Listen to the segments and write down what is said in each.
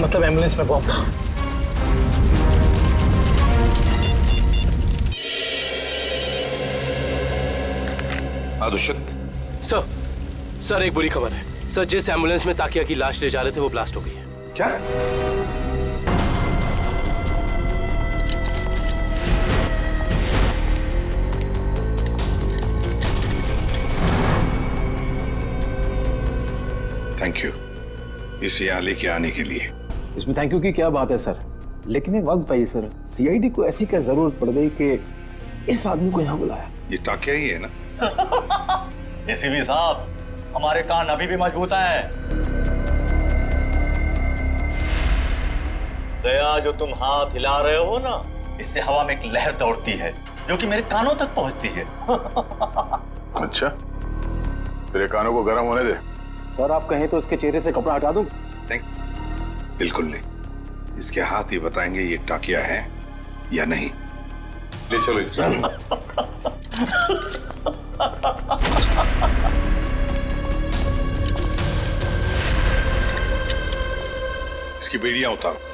मतलब एम्बुलेंस में पहुंचा। दुष्यंत सर एक बुरी खबर है सर। जिस एम्बुलेंस में ताकिया की लाश ले जा रहे थे वो ब्लास्ट हो गई है। क्या? थैंक यू इसे यहाँ लेके आने के लिए। इसमें थैंक यू की क्या बात है सर, लेकिन एक वक्त भाई सर, सीआईडी को ऐसी क्या जरूरत पड़ गई कि इस आदमी को यहाँ बुलाया? ये ताकिया ही है ना? एसीपी साहब, हमारे कान अभी भी मजबूत हैं। दया, जो तुम हाथ हिला रहे हो ना, इससे हवा में एक लहर दौड़ती है जो कि मेरे कानों तक पहुंचती है। अच्छा, तेरे कानों को गर्म होने दे। सर आप कहें तो इसके चेहरे से कपड़ा हटा दूं? बिल्कुल नहीं, इसके हाथ ही बताएंगे ये टाकिया है या नहीं। ले चलो इसको। इसकी बेड़ियां उतारो।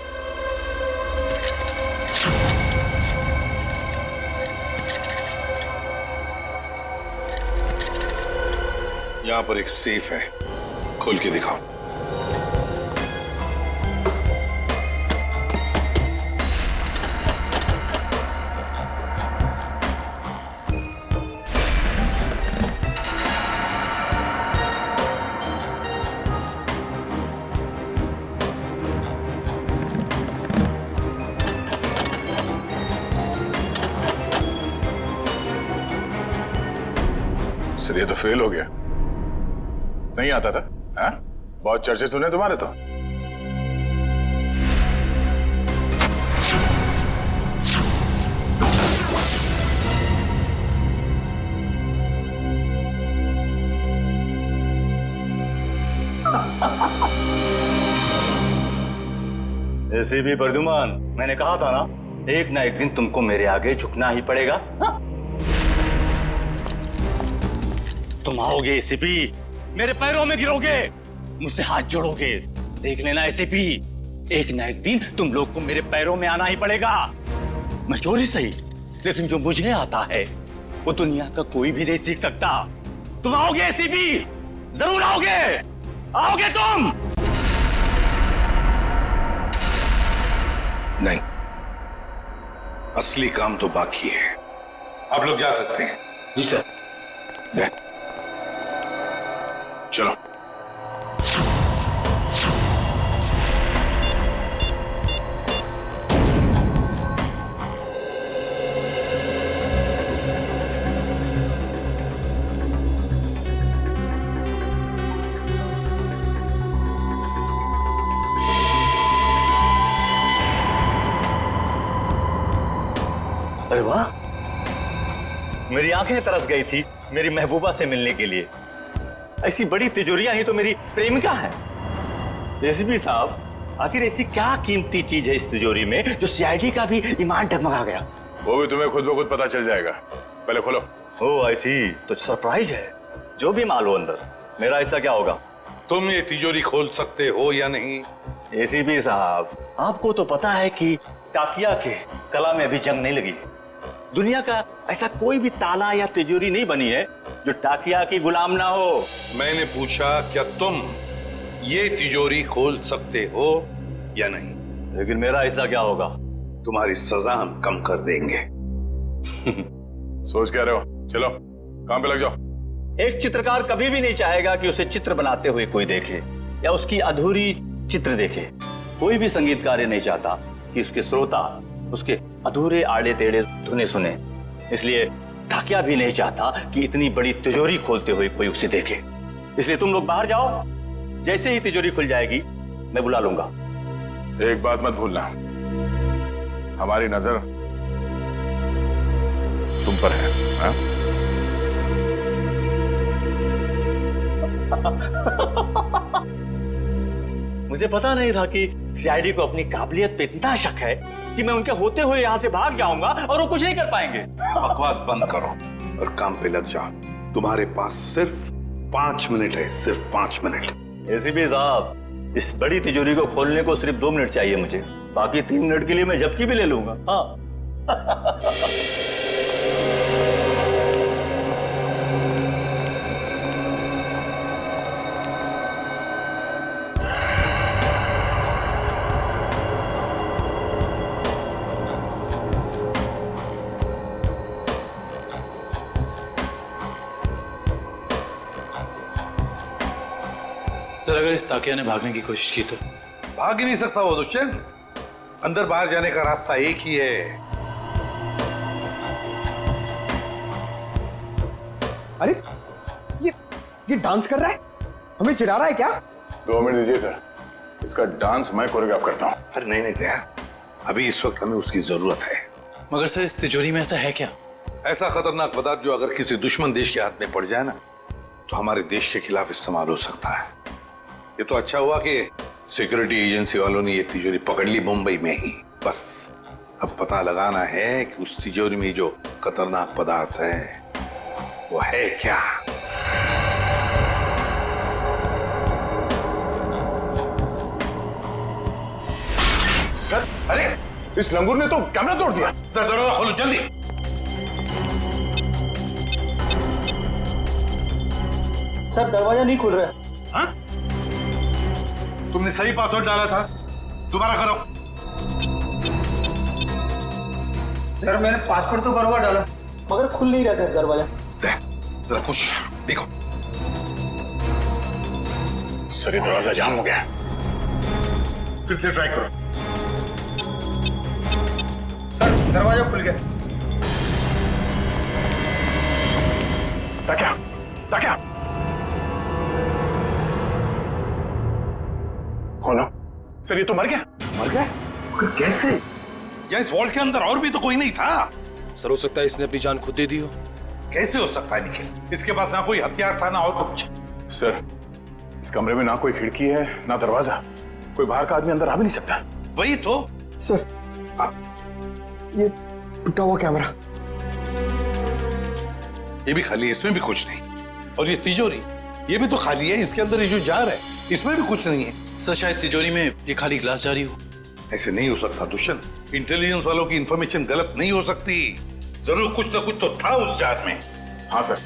यहां पर एक सेफ है, खोल के दिखाओ। सर ये तो फेल हो गया, नहीं आता था। हाँ? बहुत चर्चे सुने तुम्हारे तो। एसीपी प्रद्युमन, मैंने कहा था ना, एक ना एक दिन तुमको मेरे आगे झुकना ही पड़ेगा। हाँ? तुम आओगे एसीपी, मेरे पैरों में गिरोगे, मुझसे हाथ जोड़ोगे। देख लेना एसीपी, एक ना एक दिन तुम लोग को मेरे पैरों में आना ही पड़ेगा। मैं चोरी सही, लेकिन जो मुझे आता है वो दुनिया का कोई भी नहीं सीख सकता। तुम आओगे एसीपी, जरूर आओगे, आओगे तुम। नहीं, असली काम तो बाकी है। आप लोग जा सकते हैं। जी सर। चलो। अरे वाह, मेरी आंखें तरस गई थी मेरी महबूबा से मिलने के लिए। ऐसी बड़ी तिजोरियां ही तो मेरी प्रेमिका है। एसीपी साहब, आखिर ऐसी क्या कीमती चीज है इस तिजोरी में जो सीआईडी का भी ईमान डगमगा गया? वो भी तुम्हें खुद ब खुद पता चल जाएगा, पहले खोलो। ओह ऐसी तो सरप्राइज है। जो भी माल हो अंदर, मेरा ऐसा क्या होगा? तुम ये तिजोरी खोल सकते हो या नहीं? एसीपी साहब, आपको तो पता है कि टाकिया के कला में अभी जंग नहीं लगी। दुनिया का ऐसा कोई भी ताला या तिजोरी नहीं बनी है जो टाकिया की गुलाम ना हो। मैंने पूछा क्या तुम ये तिजोरी खोल सकते हो या नहीं? लेकिन मेरा ऐसा क्या होगा? तुम्हारी सजा हम कम कर देंगे। सोच क्या रहे हो? चलो काम पे लग जाओ। एक चित्रकार कभी भी नहीं चाहेगा कि उसे चित्र बनाते हुए कोई देखे या उसकी अधूरी चित्र देखे। कोई भी संगीतकार नहीं चाहता कि उसके श्रोता उसके अधूरे आड़े टेढ़े धुने सुने। इसलिए टाकिया भी नहीं चाहता कि इतनी बड़ी तिजोरी खोलते हुए कोई उसे देखे। इसलिए तुम लोग बाहर जाओ, जैसे ही तिजोरी खुल जाएगी मैं बुला लूंगा। एक बात मत भूलना, हमारी नजर तुम पर है। हाँ? मुझे पता नहीं था कि सीआईडी को अपनी काबिलियत पे इतना शक है कि मैं उनके होते हुए यहाँ से भाग जाऊंगा और वो कुछ नहीं कर पाएंगे। बकवास बंद करो और काम पे लग जाओ। तुम्हारे पास सिर्फ 5 मिनट है, सिर्फ 5 मिनट। एसीपी साहब, इस बड़ी तिजोरी को खोलने को सिर्फ 2 मिनट चाहिए मुझे, बाकी 3 मिनट के लिए मैं झपकी भी ले लूंगा। हाँ। सर अगर इस ताकिया ने भागने की कोशिश की तो? भाग ही नहीं सकता वो दुष्यंत, अंदर बाहर जाने का रास्ता एक ही है। अरे ये डांस कर रहा है, हमें चिढ़ा रहा है क्या? 2 मिनट दीजिए सर, इसका डांस मैं कोरियोग्राफ करता हूँ। अरे नहीं दया, अभी इस वक्त हमें उसकी जरूरत है। मगर सर इस तिजोरी में ऐसा है क्या? ऐसा खतरनाक पदार्थ जो अगर किसी दुश्मन देश के हाथ में पड़ जाए ना तो हमारे देश के खिलाफ इस्तेमाल हो सकता है। ये तो अच्छा हुआ कि सिक्योरिटी एजेंसी वालों ने ये तिजोरी पकड़ ली मुंबई में ही। बस अब पता लगाना है कि उस तिजोरी में जो खतरनाक पदार्थ है वो है क्या। सर अरे इस लंगूर ने तो कैमरा तोड़ दिया। दरवाजा खोलो जल्दी। सर दरवाजा नहीं खुल रहा है। हाँ? तुमने सही पासवर्ड डाला था, दोबारा करो। सर मैंने पासवर्ड तो बराबर डाला मगर खुल नहीं रहा सर दरवाजा। जरा कोशिश देखो। सर ये दरवाजा जाम हो गया। फिर से ट्राई करो। सर दरवाजा खुल गया। ताकिया खोलो। सर ये तो मर गया। मर गए? फिर कैसे? या इस वॉल्ट के अंदर और भी तो कोई नहीं था। सर हो सकता है इसने अपनी जान खुद दे दी हो। कैसे हो सकता है निखिल? इसके पास ना कोई हथियार था ना और कुछ। सर इस कमरे में ना कोई खिड़की है ना दरवाजा, कोई बाहर का आदमी अंदर आ भी नहीं सकता। वही तो। सर ये टूटा हुआ कैमरा। ये भी खाली है, इसमें भी कुछ नहीं। और ये तिजोरी ये भी तो खाली है, इसके अंदर ये जो जार है इसमें भी कुछ नहीं है। सर शायद तिजोरी में ये खाली ग्लास जारी हो। ऐसे नहीं हो सकता दुष्यंत, इंटेलिजेंस वालों की इंफॉर्मेशन गलत नहीं हो सकती। जरूर कुछ ना कुछ तो था उस जार में। हाँ सर,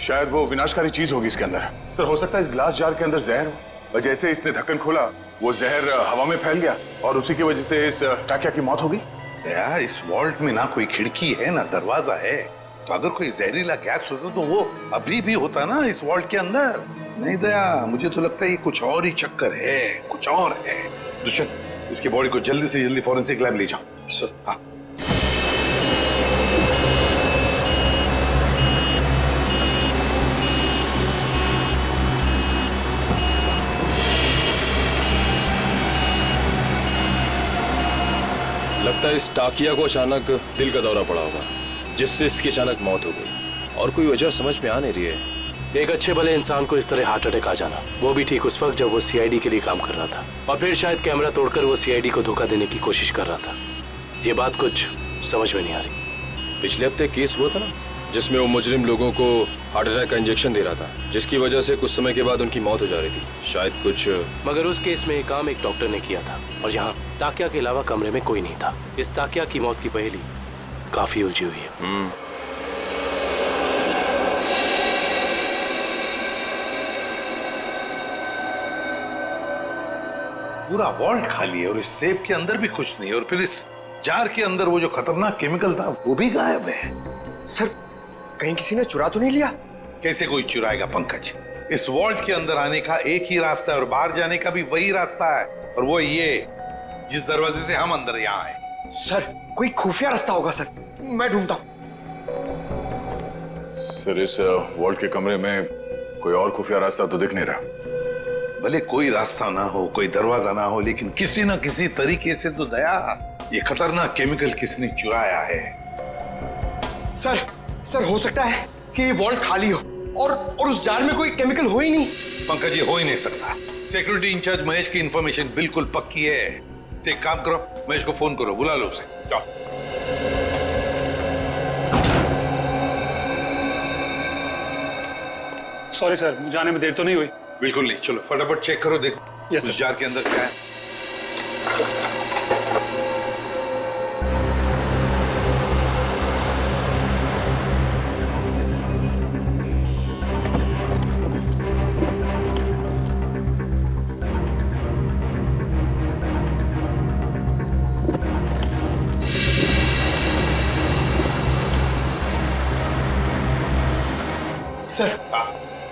शायद वो विनाशकारी चीज होगी इसके अंदर। सर हो सकता है इस ग्लास जार के अंदर जहर हो, और जैसे इसने ढक्कन खोला वो जहर हवा में फैल गया और उसी की वजह से इस टाकिया की मौत हो गई। दया, इस वॉल्ट में ना कोई खिड़की है ना दरवाजा है, तो अगर कोई जहरीला गैस होता तो वो अभी भी होता ना इस वॉल्ट के अंदर। नहीं दया, मुझे तो लगता है ये कुछ और ही चक्कर है, कुछ और है। दुष्यंत इसकी बॉडी को जल्दी से जल्दी फॉरेंसिक लैब ले जाओ। सर हाँ। लगता है इस टाकिया को अचानक दिल का दौरा पड़ा होगा, जिससे इसकी अचानक मौत हो गई। और कोई वजह समझ में आ नहीं रही है। एक अच्छे भले इंसान को इस तरह हार्ट अटैक आ जाना, वो भी ठीक उस वक्त जब वो सीआईडी के लिए काम कर रहा था, और फिर शायद कैमरा तोड़कर वो सीआईडी को धोखा देने की कोशिश कर रहा था। ये बात कुछ समझ में नहीं आ रही। पिछले हफ्ते केस हुआ था ना, जिसमें वो मुजरिम लोगों को हार्ट अटैक का इंजेक्शन दे रहा था, जिसकी वजह से कुछ समय के बाद उनकी मौत हो जा रही थी। शायद कुछ, मगर उस केस में काम एक डॉक्टर ने किया था, और यहाँ ताकिया के अलावा कमरे में कोई नहीं था। इस ताकिया की मौत की पहेली काफी उलझी हुई है। पूरा वॉल्ट खाली है और इस सेफ के अंदर भी कुछ नहीं, और फिर इस जार के अंदर वो जो खतरनाक केमिकल था वो भी गायब है। सर कहीं किसी ने चुरा तो नहीं लिया? कैसे कोई चुराएगा पंकज? इस वॉल्ट के अंदर आने का एक ही रास्ता है और बाहर जाने का भी वही रास्ता है, और वो ये जिस दरवाजे से हम अंदर यहाँ आए। सर कोई खुफिया रास्ता होगा सर, मैं ढूंढता हूँ। सर इस वॉल्ट के कमरे में कोई और खुफिया रास्ता तो दिख नहीं रहा। भले कोई रास्ता ना हो, कोई दरवाजा ना हो, लेकिन किसी ना किसी तरीके से तो दया ये खतरनाक केमिकल किसने चुराया है। सर हो सकता है कि ये वॉल्ट खाली हो और उस जार में कोई केमिकल हो ही नहीं। पंकज ये हो ही नहीं सकता। सिक्योरिटी इंचार्ज महेश की इंफॉर्मेशन बिल्कुल पक्की है। तो एक काम करो, महेश को फोन करो, बुला लो उसे। जाओ। सॉरी सर, मुझे आने में देर तो नहीं हुई? बिल्कुल नहीं, चलो फटाफट चेक करो, देखो उस जार के अंदर क्या है?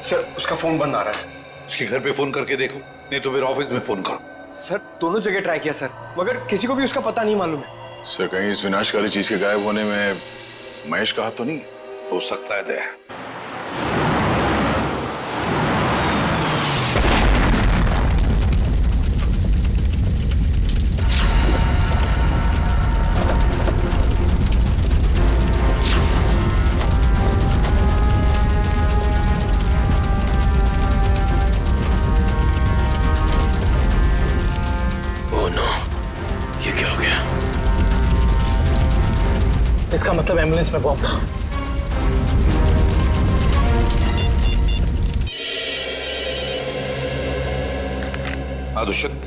सर उसका फोन बंद आ रहा है सर। उसके घर पे फोन करके देखो, नहीं तो फिर ऑफिस में फोन करो। सर दोनों जगह ट्राई किया सर, मगर किसी को भी उसका पता नहीं मालूम है। सर कहीं इस विनाशकारी चीज के गायब होने में महेश का हाथ तो नहीं? हो सकता है दया। इसका मतलब एम्बुलेंस में बॉम्ब था। दुष्यंत।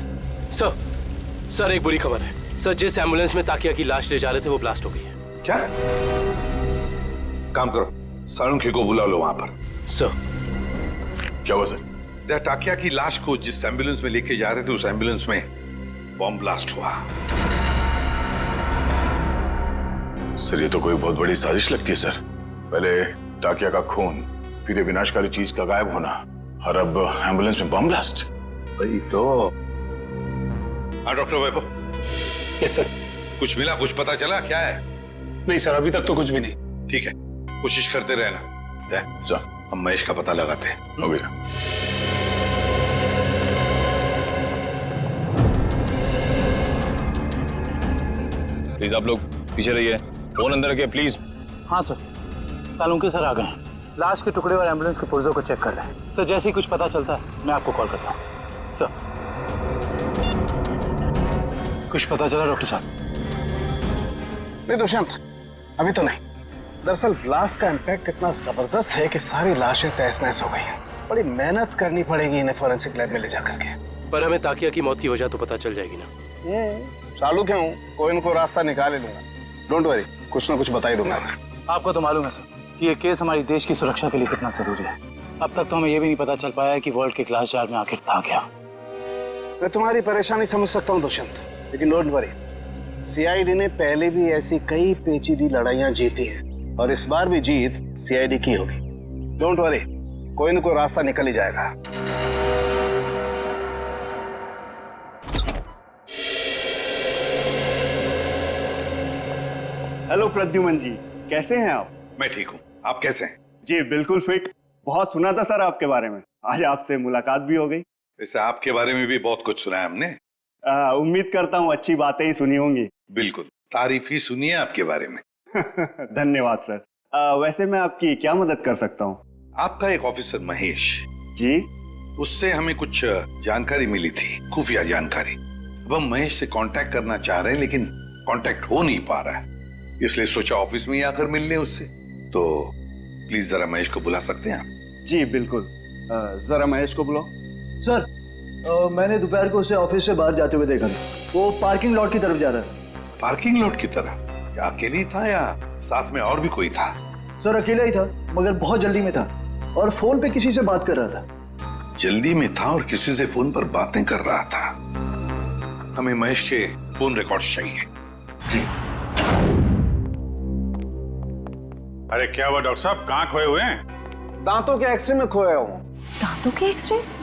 सर एक बुरी खबर है सर। जिस एम्बुलेंस में ताकिया की लाश ले जा रहे थे वो ब्लास्ट हो गई है। क्या? काम करो, सालुंखे को बुला लो वहां पर। सर क्या हुआ सर? दया, टाकिया की लाश को जिस एम्बुलेंस में लेके जा रहे थे उस एम्बुलेंस में बॉम्ब ब्लास्ट हुआ। सर ये तो कोई बहुत बड़ी साजिश लगती है सर। पहले टाकिया का खून, फिर ये विनाशकारी चीज का गायब होना, और अब एम्बुलेंस में बम ब्लास्ट। वही तो। हाँ डॉक्टर वैभव। Yes sir. कुछ मिला, कुछ पता चला क्या है? नहीं सर, अभी तक तो कुछ भी नहीं। ठीक है, कोशिश करते रहना। दया, हम महेश का पता लगाते हैं। Okay sir. प्लीज आप लोग पीछे रहिए, फोन अंदर रखिए प्लीज। हाँ सर, सालुंके सर आ गए हैं। लाश के टुकड़े और एम्बुलेंस के पुर्जों को चेक कर रहे हैं। सर जैसे ही कुछ पता चलता है मैं आपको कॉल करता हूँ। सर कुछ पता चला डॉक्टर साहब? नहीं दुष्यंत, अभी तो नहीं। दरअसल ब्लास्ट का इम्पैक्ट इतना जबरदस्त है कि सारी लाशें तहस नहस हो गई हैं। बड़ी मेहनत करनी पड़ेगी इन्हें फॉरेंसिक लैब में ले जाकर के। पर हमें ताकिया की मौत की वजह तो पता चल जाएगी ना। चालू क्यों, कोई न कोई रास्ता निकाल ही लूंगा। डोंट वरी, कुछ ना कुछ बता ही दूंगा मैं। आपको तो मालूम है सर कि ये केस हमारी देश की सुरक्षा के लिए कितना जरूरी है। अब तक तो हमें ये भी नहीं पता चल पाया है कि वर्ल्ड के ग्लास जार में आखिर था क्या। मैं तुम्हारी परेशानी समझ सकता हूँ दुष्यंत, लेकिन डोंट वरी, सीआईडी ने पहले भी ऐसी कई पेचीदी लड़ाइयां जीती हैं और इस बार भी जीत सीआईडी की होगी। डोंट वरी, कोई न कोई रास्ता निकल ही जाएगा। हेलो प्रद्युमन जी, कैसे हैं आप? मैं ठीक हूँ, आप कैसे हैं? जी बिल्कुल फिट। बहुत सुना था सर आपके बारे में, आज आपसे मुलाकात भी हो गई। वैसे आपके बारे में भी बहुत कुछ सुना है हमने। उम्मीद करता हूँ अच्छी बातें ही सुनी होंगी। बिल्कुल, तारीफ ही सुनी है आपके बारे में। धन्यवाद सर। वैसे मैं आपकी क्या मदद कर सकता हूँ? आपका एक ऑफिसर महेश जी, उससे हमें कुछ जानकारी मिली थी, खुफिया जानकारी। अब हम महेश से कांटेक्ट करना चाह रहे हैं लेकिन कांटेक्ट हो नहीं पा रहा है, इसलिए सोचा ऑफिस में ही आकर मिल लें उससे। तो प्लीज जरा महेश को बुला सकते हैं आप? जी बिल्कुल, जरा महेश को बुलाओ। सर मैंने दोपहर को उसे ऑफिस से बाहर जाते हुए देखा था। वो पार्किंग लॉट की तरफ जा रहा है। पार्किंग लॉट की तरफ? क्या अकेले ही था या साथ में और भी कोई था? सर अकेला ही था, मगर बहुत जल्दी में था और फोन पे किसी से बात कर रहा था। जल्दी में था और किसी से फोन पर बातें कर रहा था। हमें महेश के फोन रिकॉर्ड्स चाहिए। जी। अरे क्या हुआ डॉक्टर साहब, कहाँ खोए हुए हैं? दांतों के एक्सरे में खोया हूँ। दांतों के एक्सरेस?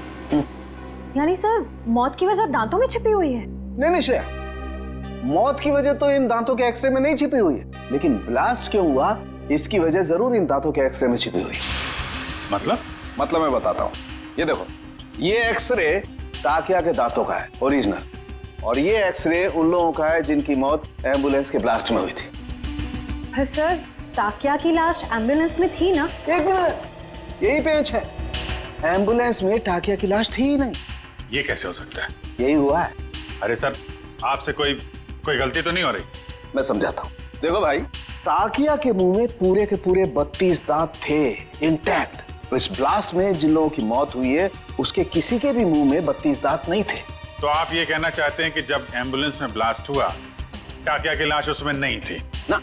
यानी सर मौत की वजह दांतों में छिपी हुई है? नहीं श्रेया, मौत की वजह तो इन दांतों के एक्सरे में नहीं छिपी हुई है, लेकिन ब्लास्ट क्यों हुआ इसकी वजह जरूर इन दांतों के एक्सरे में छिपी हुई है। मतलब मैं बताता हूँ। ये देखो, ये एक्सरे ताकिया के दांतों का है ओरिजिनल, और ये एक्सरे उन लोगों का है जिनकी मौत एम्बुलेंस के ब्लास्ट में हुई थी। पर सर ताकिया की लाश एम्बुलेंस में थी ना? एक मिनट, यही पेंच है। एम्बुलेंस में टाकिया की लाश थी ही नहीं। ये कैसे हो सकता है? यही हुआ है। अरे सर, आपसे कोई गलती तो नहीं हो रही? मैं समझाता हूँ। देखो भाई, ताकिया के मुंह में पूरे के पूरे 32 दांत थे, इंटैक्ट, तो इस ब्लास्ट में जिन लोगों की मौत हुई है उसके किसी के भी मुंह में 32 दांत नहीं थे। तो आप ये कहना चाहते हैं कि जब एम्बुलेंस में ब्लास्ट हुआ टाकिया की लाश उसमें नहीं थी? ना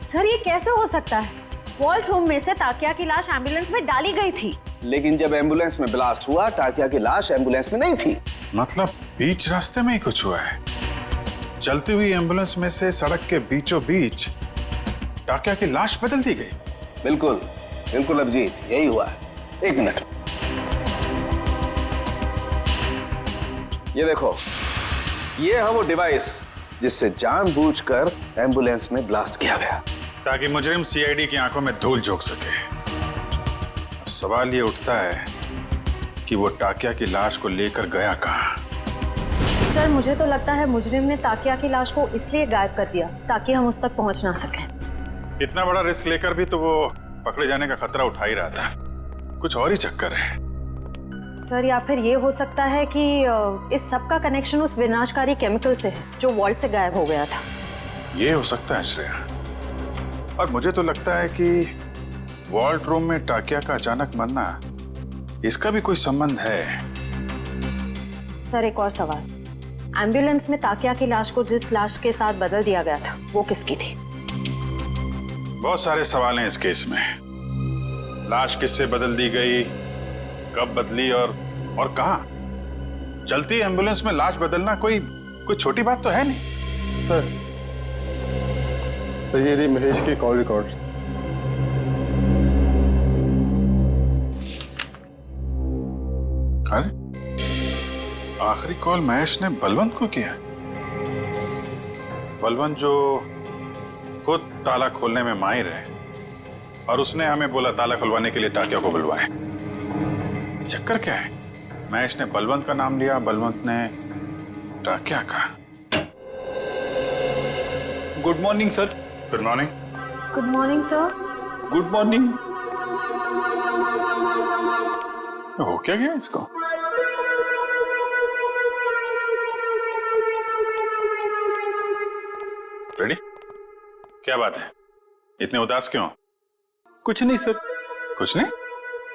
सर ये कैसे हो सकता है? वॉल्ट रूम में से ताकिया की लाश एम्बुलेंस में डाली गई थी। लेकिन जब एम्बुलेंस में ब्लास्ट हुआ टाकिया की लाश एम्बुलेंस में नहीं थी। मतलब बीच रास्ते में ही कुछ हुआ है। चलती हुई एम्बुलेंस में से सड़क के बीचों बीच टाकिया की लाश बदल दी गई। बिल्कुल बिल्कुल अभिजीत, यही हुआ है। एक मिनट, ये देखो, ये है वो डिवाइस जिससे जानबूझकर एम्बुलेंस में ब्लास्ट किया गया, ताकि मुजरिम सीआईडी की आंखों में धूल झोंक सके। अब सवाल ये उठता है कि वो टाकिया की लाश को लेकर गया कहाँ? सर मुझे तो लगता है मुजरिम ने ताकिया की लाश को इसलिए गायब कर दिया ताकि हम उस तक पहुंच ना सकें। इतना बड़ा रिस्क लेकर भी तो वो पकड़े जाने का खतरा उठा ही रहा था। कुछ और ही चक्कर है। सर या फिर ये हो सकता है कि इस सब का कनेक्शन उस विनाशकारी केमिकल से है जो वॉल्ट से गायब हो गया था। ये हो सकता है श्रेया, और मुझे तो लगता है कि वॉल्ट रूम में टाकिया का अचानक मरना, इसका भी कोई संबंध है। सर एक और सवाल, एम्बुलेंस में ताकिया की लाश को जिस लाश के साथ बदल दिया गया था वो किसकी थी? बहुत सारे सवाल हैं इस केस में। लाश किससे बदल दी गई, कब बदली और कहां? चलती एम्बुलेंस में लाश बदलना कोई छोटी बात तो है नहीं। सर ये रही महेश के कॉल रिकॉर्ड। अरे आखिरी कॉल महेश ने बलवंत को किया। बलवंत जो खुद ताला खोलने में माहिर है, और उसने हमें बोला ताला खुलवाने के लिए टाकिया को बुलवाए। चक्कर क्या है? महेश ने बलवंत का नाम लिया, बलवंत ने टाकिया का। Good morning sir. Good morning. Good morning sir. Good morning. हो क्या गया इसको? रेडी? क्या बात है, इतने उदास क्यों? कुछ नहीं सर। कुछ नहीं?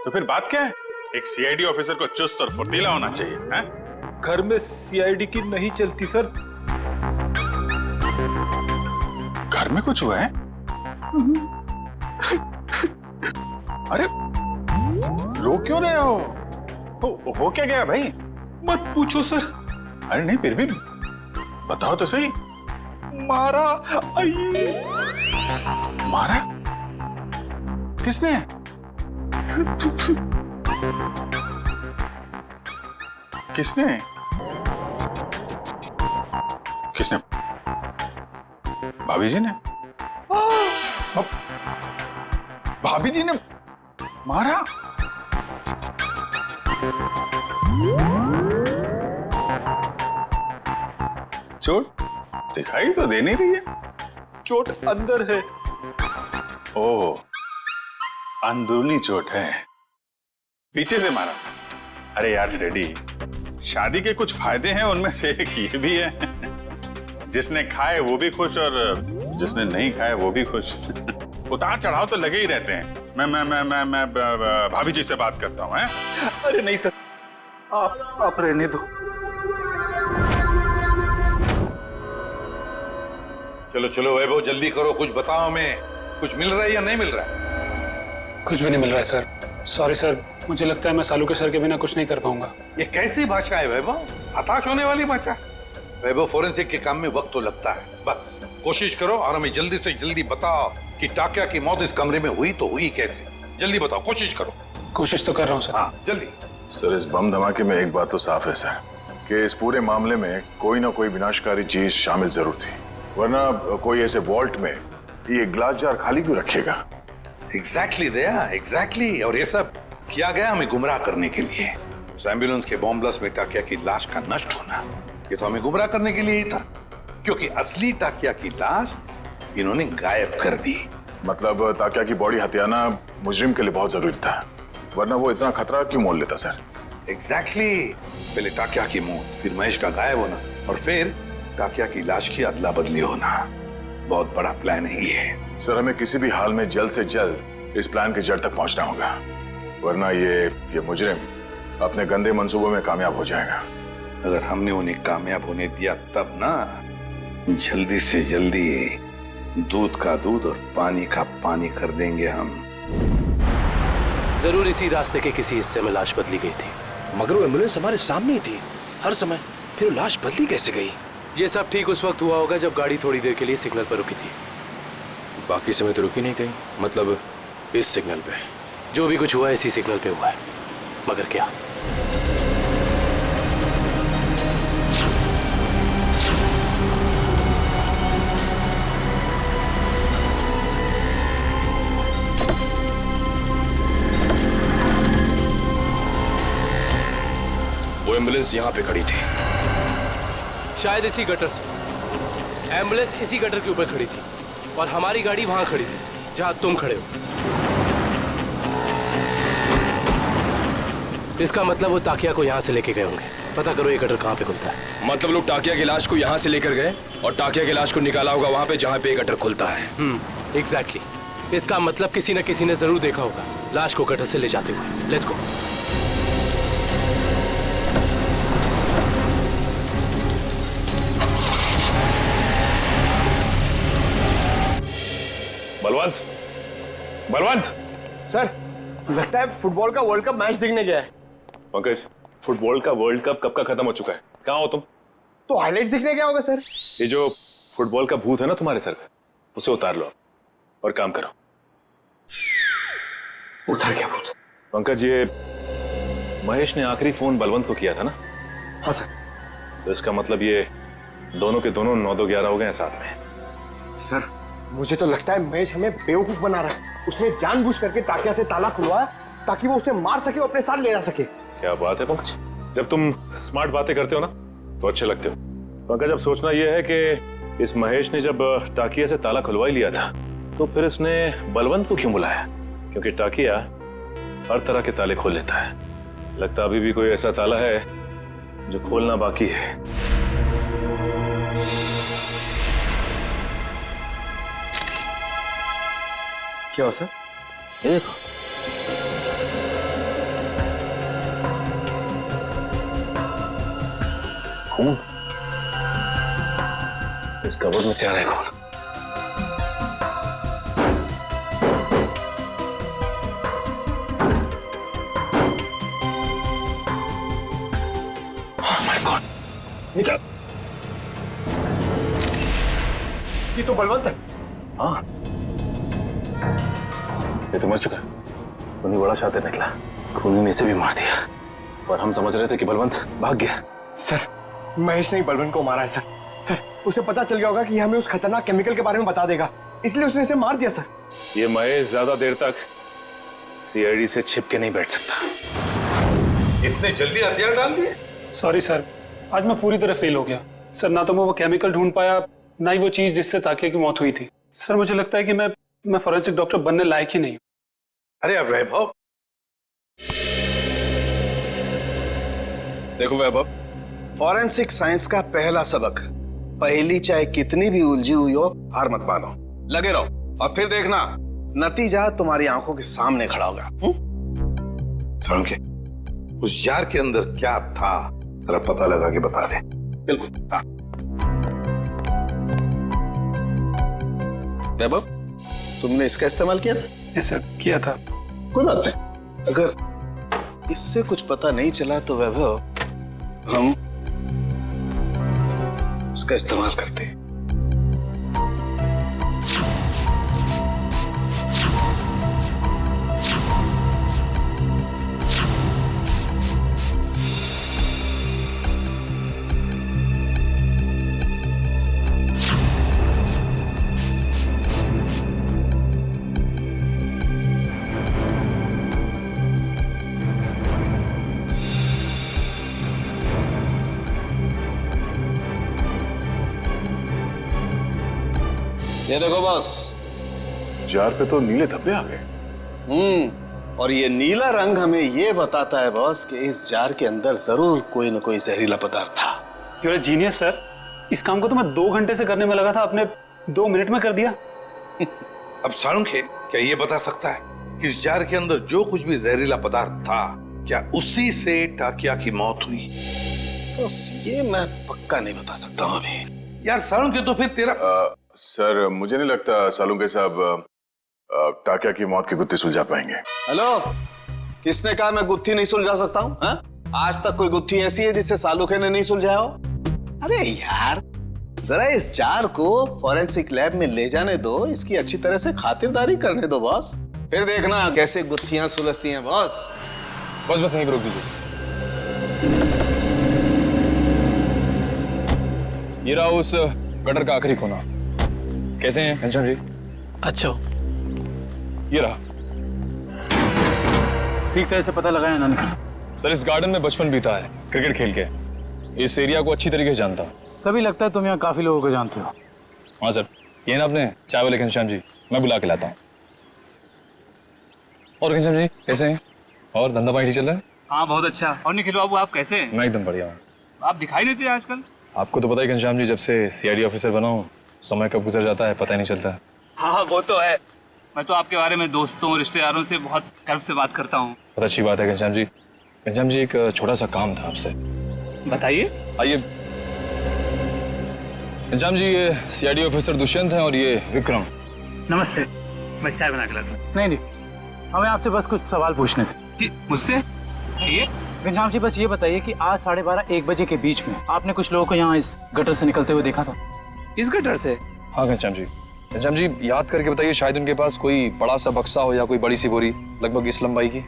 तो फिर बात क्या है? एक सीआईडी ऑफिसर को चुस्त और फुर्तीला होना चाहिए, हैं? घर में सीआईडी की नहीं चलती सर। घर में कुछ हुआ है? अरे रो क्यों रहे हो क्या गया भाई? मत पूछो सर। अरे नहीं, फिर भी बताओ तो सही। मारा। मारा? किसने? किसने? किसने? भाभी जी ने? भाभी जी ने मारा? चोट दिखाई तो दे नहीं रही है। चोट अंदर है। ओह, अंदरूनी चोट है। पीछे से मारा? अरे यार रेडी, शादी के कुछ फायदे हैं, उनमें से एक ये भी है, जिसने खाए वो भी खुश और जिसने नहीं खाए वो भी खुश। उतार चढ़ाव तो लगे ही रहते हैं। मैं भाभी जी से बात करता हूँ। अरे नहीं सर, आप रहने दो। चलो चलो वैभव, जल्दी करो, कुछ बताओ हमें। कुछ मिल रहा है या नहीं मिल रहा है? कुछ भी नहीं मिल रहा है सर। सॉरी सर, मुझे लगता है मैं सालू के सर के बिना कुछ नहीं कर पाऊंगा। ये कैसी भाषा है वैभव? हताश होने वाली भाषा। वैभव, फोरेंसिक के काम में वक्त तो लगता है, बस कोशिश करो और हमें जल्दी से जल्दी बताओ कि टाकिया की मौत इस कमरे में हुई तो हुई कैसे। जल्दी बताओ, कोशिश करो। कोशिश तो कर रहा हूँ सर। हाँ जल्दी। सर, इस बम धमाके में एक बात तो साफ है सर, कि इस पूरे मामले में कोई ना कोई विनाशकारी चीज शामिल जरूर थी, वरना कोई ऐसे वॉल्ट में ये ग्लास जार खाली क्यों रखेगा? एग्जैक्टली दया, एग्जैक्टली। और ये सब किया गया हमें गुमराह करने के लिए। उस एम्बुलेंस के बॉम्ब ब्लास्ट में टाकिया की लाश का नष्ट होना, ये तो हमें गुमराह करने के लिए ही था, क्योंकि असली टाकिया की लाश इन्होंने गायब कर दी। मतलब टाकिया की बॉडी हथियाना मुजरिम के लिए बहुत जरूरी था, वरना वो इतना खतरा क्यों मोल लेता सर? एग्जैक्टली। पहले टाकिया की मौत, फिर महेश का गायब होना, और फिर टाकिया की लाश की अदला बदली होना। बहुत बड़ा प्लान है ये। सर, हमें किसी भी हाल में जल्द से जल्द इस प्लान की जड़ तक पहुंचना होगा। वरना ये मुजरिम अपने गंदे मंसूबों में कामयाब हो जाएगा। अगर हमने उन्हें कामयाब होने दिया तब ना, जल्दी से जल्दी दूध का दूध और पानी का पानी कर देंगे हम। जरूर इसी रास्ते के किसी हिस्से में लाश बदली गई थी, मगर वो एम्बुलेंस हमारे सामने ही थी हर समय, फिर लाश बदली कैसे गई? ये सब ठीक उस वक्त हुआ होगा जब गाड़ी थोड़ी देर के लिए सिग्नल पर रुकी थी। बाकी समय तो रुकी नहीं गई, मतलब इस सिग्नल पे। जो भी कुछ हुआ इसी सिग्नल पे हुआ है, मगर क्या? वो एम्बुलेंस यहाँ पे खड़ी थी, शायद इसी गटर से। एम्बुलेंस इसी गटर के ऊपर खड़ी थी और हमारी गाड़ी वहां खड़ी थी जहां तुम खड़े हो। इसका मतलब वो टाकिया को यहाँ से लेके गए होंगे। पता करो ये गटर कहाँ पे खुलता है। मतलब लोग टाकिया की लाश को यहाँ से लेकर गए और टाकिया की लाश को निकाला होगा वहां पे जहाँ पे ये गटर खुलता है। एग्जैक्टली। इसका मतलब किसी न किसी ने जरूर देखा होगा लाश को गटर से ले जाते हुए। Let's go. Balwant, Balwant! Sir, लगता है फुटबॉल का वर्ल्ड कप मैच देखने गया है। पंकज, फुटबॉल का वर्ल्ड कप कब का खत्म हो चुका है? कहाँ हो तुम? तो हाईलाइट देखने गया होगा सर। ये जो फुटबॉल का भूत है ना तुम्हारे सर पे, उसे उतार लो और काम करो। उतार गया भूत? पंकज, ये महेश ने आखिरी फोन बलवंत को किया था ना? हाँ सर। तो इसका मतलब ये दोनों के दोनों 9-2-11 हो गए हैं साथ में। सर, मुझे तो लगता है महेश हमें बेवकूफ बना रहा है। उसने जानबूझ करके टाकिया से ताला खुलवाया ताकि वो उसे मार सके और अपने साथ ले जा सके। क्या बात है पंकज, जब तुम स्मार्ट बातें करते हो ना तो अच्छे लगते हो। पंकज, अब सोचना यह है कि इस महेश ने जब टाकिया से ताला खुलवा ही लिया था तो फिर इसने बलवंत को क्यों बुलाया? क्योंकि टाकिया हर तरह के ताले खोल लेता है। लगता अभी भी कोई ऐसा ताला है जो खोलना बाकी है। क्या हो सर? ये देखो। खून इस कबर्ड में से आ रहा है। खून निकल। ये तो बलवंत है। हाँ, ये तो मर चुका। उन्हीं बड़ा शातिर निकला, खूनी ने इसे भी मार दिया और हम समझ रहे थे कि बलवंत भाग गया। सर, महेश ने बलवंत को मारा है सर। सर, उसे पता चल गया होगा कि हमें उस खतरनाक केमिकल के बारे में बता देगा, इसलिए उसने इसे मार दिया सर। ये महेश ज्यादा देर तक सीआईडी से छिप के नहीं बैठ सकता। इतने जल्दी हथियार डाल दिए? सॉरी सर, आज मैं पूरी तरह फेल हो गया सर। ना तो मैं वो केमिकल ढूंढ पाया, ना ही वो चीज जिससे ताकिया की मौत हुई थी। सर, मुझे लगता है कि मैं फॉरेंसिक डॉक्टर बनने लायक ही नहीं हूं। अरे अब वैभव, देखो वैभव, फॉरेंसिक साइंस का पहला सबक, पहली चाहे कितनी भी उलझी हुई हो हार मत मानो, लगे रहो और फिर देखना नतीजा तुम्हारी आंखों के सामने खड़ा होगा। सालुंखे, उस जार के अंदर क्या था जरा पता लगा के बता दे। बिल्कुल। वैभव, तुमने इसका इस्तेमाल किया था? यस सर, किया था। कोई बात नहीं, अगर इससे कुछ पता नहीं चला तो वैभव हम इसका इस्तेमाल करते हैं। ये देखो बॉस, जार पे तो नीले धब्बे आ गए। और ये नीला रंग हमें ये बताता है बॉस कि इस जार के अंदर जरूर कोई ना कोई जहरीला पदार्थ था। You are genius sir. इस काम को तो मैं 2 घंटे से करने में लगा था, आपने 2 मिनट में कर दिया। अब सालुंखे क्या ये बता सकता है कि इस जार के अंदर जो कुछ भी जहरीला पदार्थ था, क्या उसी से टाकिया की मौत हुई? बस ये मैं पक्का नहीं बता सकता हूँ अभी। यार सालुंके, तो फिर तेरा सर मुझे नहीं लगता सालुंके साहब टाकिया की मौत की गुत्थी सुलझा पाएंगे। हेलो, किसने कहा मैं गुत्थी नहीं सुलझा सकता हूँ? आज तक कोई गुत्थी ऐसी है जिससे सालुंके ने नहीं सुलझाया हो? अरे यार, जरा इस जार को फॉरेंसिक लैब में ले जाने दो, इसकी अच्छी तरह से खातिरदारी करने दो बॉस, फिर देखना कैसे गुत्थियां सुलझती हैं बॉस। बस यहीं पर रोक दीजिए। ये रहा उस गटर का आखिरी कोना। कैसे हैं घनश्याम जी? अच्छा, ये रहा। ठीक तरह से पता लगाया ना निकल। सर इस गार्डन में बचपन बीता है क्रिकेट खेल के, इस एरिया को अच्छी तरीके से जानता हूँ। तभी लगता है तुम यहाँ काफी लोगों को जानते हो। हाँ सर, ये ना अपने चाय वाले घनश्याम जी, मैं बुला के लाता हूँ। और घनश्याम जी कैसे हैं? और धंधा पानी ठीक चल रहा है? हाँ बहुत अच्छा। और निखिल बाबू आप कैसे हैं? मैं एकदम बढ़िया हूँ। आप दिखाई नहीं देते आजकल। आपको तो पता ही घनश्याम जी, जब से सीआईडी ऑफिसर बना हूँ समय कब गुजर जाता है पता ही नहीं चलता। हाँ वो तो है। मैं तो आपके बारे में दोस्तों रिश्तेदारों से बहुत गर्व से बात करता हूँ। बहुत अच्छी बात है घनश्याम जी। घनश्याम जी एक छोटा सा काम था आपसे। बताइए। आइए। घनश्याम जी ये सीआईडी ऑफिसर दुष्यंत हैं और ये विक्रम। नमस्ते, मैं चाय बना के लाता हूँ। नहीं, हमें आपसे बस कुछ सवाल पूछने थे। जी मुझसे? घनश्याम जी बस ये बताइए कि आज 12:30-1 बजे के बीच में आपने कुछ लोगों को यहाँ इस गटर से निकलते हुए देखा था? इस गटर से? हाँ घनश्याम जी। घनश्याम जी याद करके बताइए, शायद उनके पास कोई बड़ा सा बक्सा हो या कोई बड़ी सी बोरी लगभग इस लंबाई की।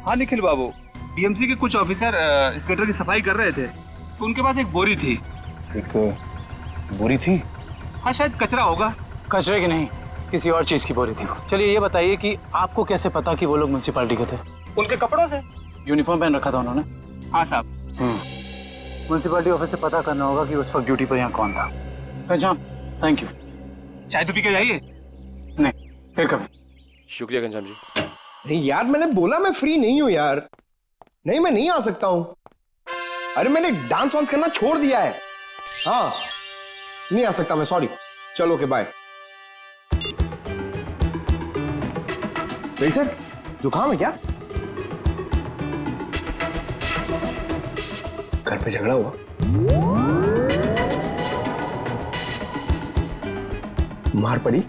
हाँ निखिल बाबू, बीएमसी के कुछ ऑफिसर इस गटर की सफाई कर रहे थे तो उनके पास एक बोरी थी। एक बोरी थी? हाँ शायद कचरा होगा। कचरे की नहीं, किसी और चीज की बोरी थी वो। चलिए ये बताइए कि आपको कैसे पता कि वो लोग म्युनिसिपैलिटी के थे? उनके कपड़ों से। यूनिफॉर्म पहन रखा था उन्होंने? हाँ साहब। म्युनिसिपैलिटी ऑफिस से पता करना होगा कि उस वक्त ड्यूटी पर यहाँ कौन था। Ghanshyam thank you. चाय तो पी के जाइए। नहीं, फिर कभी। शुक्रिया घनश्याम जी। नहीं यार, मैंने बोला मैं फ्री नहीं हूं यार। नहीं, मैं नहीं आ सकता हूं। अरे मैंने डांस वांस करना छोड़ दिया है। हाँ नहीं आ सकता मैं, सॉरी। चलो ओके बाय। सर जुकाम है क्या? घर पे झगड़ा हुआ? मार पड़ी?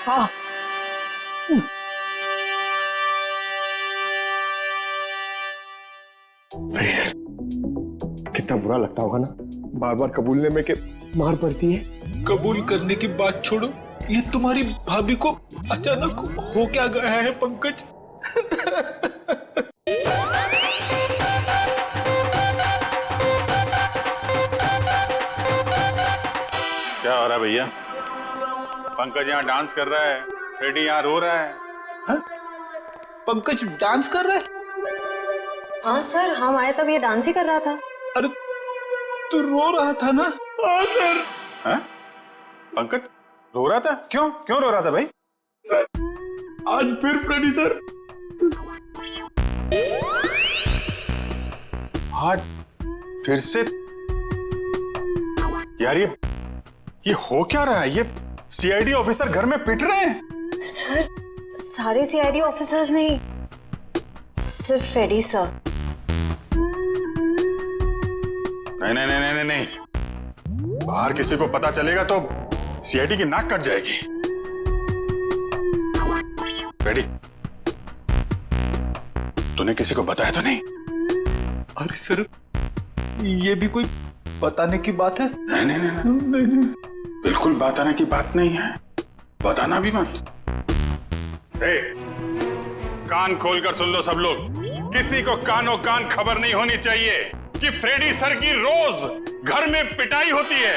हाँ। सर कितना बुरा लगता होगा ना बार बार कबूलने में कि मार पड़ती है। कबूल करने की बात छोड़ो, ये तुम्हारी भाभी को अचानक हो क्या गया है पंकज? क्या हो रहा है भैया? पंकज यहाँ डांस कर रहा है, फ्रेडी यहाँ रो रहा है। हा? पंकज डांस कर रहा है? हाँ सर, हम आए तब ये डांस ही कर रहा था। अरे तू रो रहा था ना? हाँ सर। हाँ? पंकज रो रहा था? क्यों रो रहा था भाई? सर आज फिर फ्रेडी सर। आज फिर से? यार ये हो क्या रहा है? ये सीआईडी ऑफिसर घर में पिट रहे हैं। सर सारे सीआईडी ऑफिसर्स नहीं, सिर्फ फ्रेडी सर। नहीं, बाहर किसी को पता चलेगा तो सीआईडी की नाक कट जाएगी। फ्रेडी, तूने किसी को बताया तो नहीं? अरे सर ये भी कोई बताने की बात है? नहीं, बिल्कुल बताने की बात नहीं है। बताना भी मत। कान खोलकर सुन लो सब लोग, किसी को कानों कान खबर नहीं होनी चाहिए कि फ्रेडी सर की रोज घर में पिटाई होती है।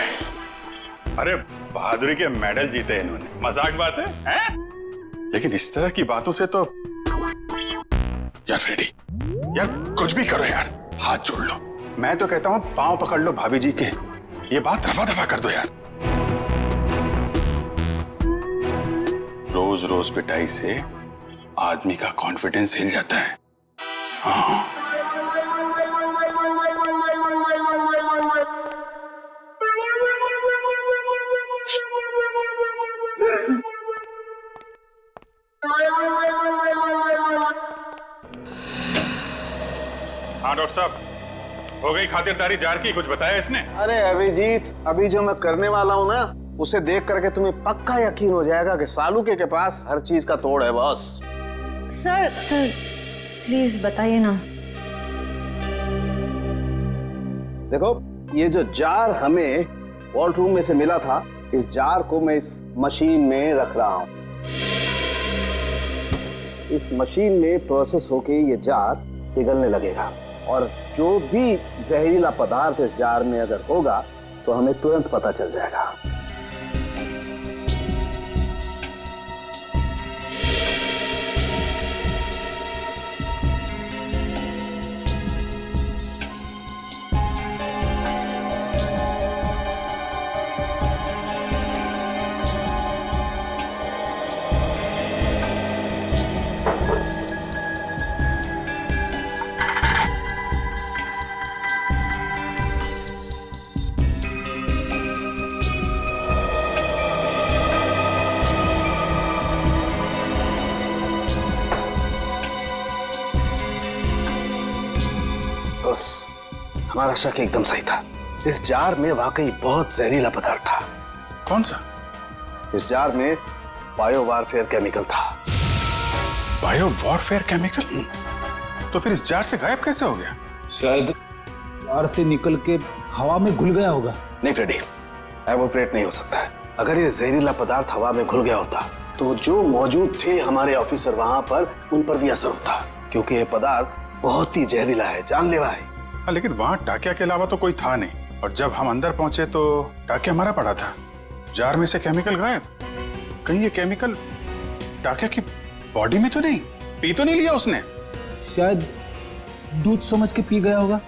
अरे बहादुरी के मेडल जीते इन्होंने, मजाक बात है, हैं? लेकिन इस तरह की बातों से तो यार फ्रेडी, यार कुछ भी करो यार, हाथ जोड़ लो। मैं तो कहता हूं पांव पकड़ लो भाभी जी के, ये बात रफा दफा कर दो यार। रोज रोज पिटाई से आदमी का कॉन्फिडेंस हिल जाता है। हाँ हाँ डॉक्टर साहब, हो गई खातिरदारी जार की, कुछ बताया इसने? अरे अभिजीत, अभी जो मैं करने वाला हूँ ना, उसे देख करके तुम्हें पक्का यकीन हो जाएगा कि सालुके के पास हर चीज का तोड़ है बॉस। सर प्लीज बताइए ना। देखो, ये जो जार हमें वॉल्ट रूम में से मिला था, इस जार को मैं इस मशीन में रख रहा हूं। इस मशीन में प्रोसेस होके ये जार पिघलने लगेगा और जो भी जहरीला पदार्थ इस जार में अगर होगा तो हमें तुरंत पता चल जाएगा। हमारा शक एकदम सही था। इस जार में वाकई बहुत जहरीला पदार्थ था। कौन सा? इस जार में बायो वारफेयर केमिकल था। Bio warfare chemical? तो फिर इस जार से गायब कैसे हो गया? शायद जार से निकल के हवा में घुल गया होगा। नहीं फ्रेडी, एवोपरेट नहीं हो सकता है। अगर ये जहरीला पदार्थ हवा में घुल गया होता तो जो मौजूद थे हमारे ऑफिसर वहां पर, उन पर भी असर होता, क्योंकि ये पदार्थ बहुत ही जहरीला है, जानलेवा है। लेकिन वहां टाकिया के अलावा तो कोई था नहीं, और जब हम अंदर पहुंचे तो टाकिया मरा पड़ा था। जार में से केमिकल गायब। कहीं ये केमिकल टाकिया की बॉडी में तो नहीं, पी तो नहीं लिया उसने? शायद दूध समझ के पी गया होगा।